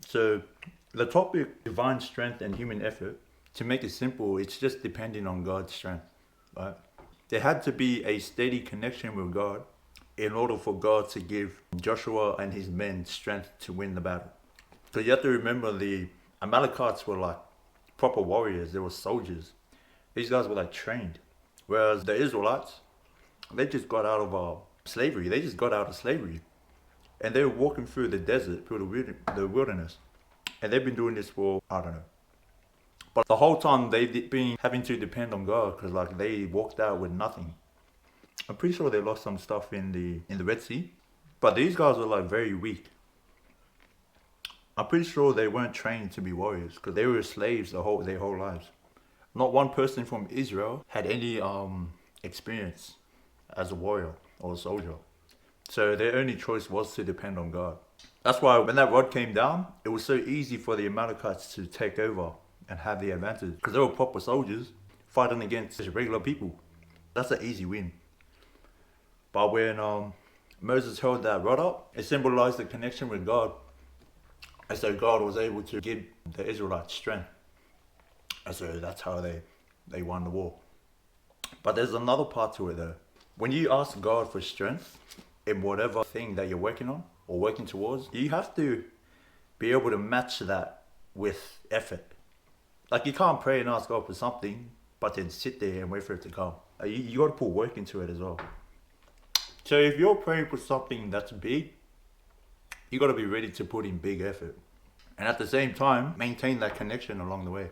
So the topic, divine strength and human effort, to make it simple, it's just depending on God's strength, right? There had to be a steady connection with God in order for God to give Joshua and his men strength to win the battle. So you have to remember the Amalekites were like proper warriors, they were soldiers. These guys were like trained. Whereas the Israelites, they just got out of slavery. They just got out of slavery. And they were walking through the desert, through the wilderness. And they've been doing this for, I don't know. But the whole time they've been having to depend on God because like they walked out with nothing. I'm pretty sure they lost some stuff in the Red Sea. But these guys were like very weak. I'm pretty sure they weren't trained to be warriors because they were slaves their whole lives. Not one person from Israel had any experience as a warrior or a soldier. So their only choice was to depend on God. That's why when that rod came down, it was so easy for the Amalekites to take over and have the advantage. Because they were proper soldiers fighting against regular people. That's an easy win. But when Moses held that rod up, it symbolized the connection with God. And so God was able to give the Israelites strength. And so that's how they won the war. But there's another part to it though. When you ask God for strength in whatever thing that you're working on or working towards, you have to be able to match that with effort. Like you can't pray and ask God for something, but then sit there and wait for it to come. You got to put work into it as well. So if you're praying for something that's big, you got to be ready to put in big effort. And at the same time, maintain that connection along the way.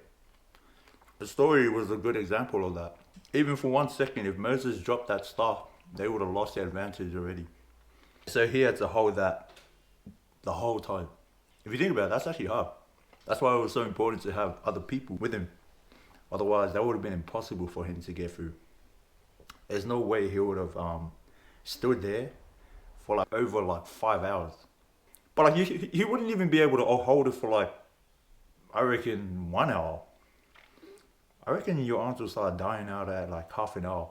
The story was a good example of that. Even for 1 second, if Moses dropped that staff, they would have lost their advantage already. So he had to hold that the whole time. If you think about it, that's actually hard. That's why it was so important to have other people with him. Otherwise, that would have been impossible for him to get through. There's no way he would have stood there for like over like 5 hours. But like he wouldn't even be able to hold it for like, I reckon 1 hour. I reckon your arms will start dying out at like half an hour.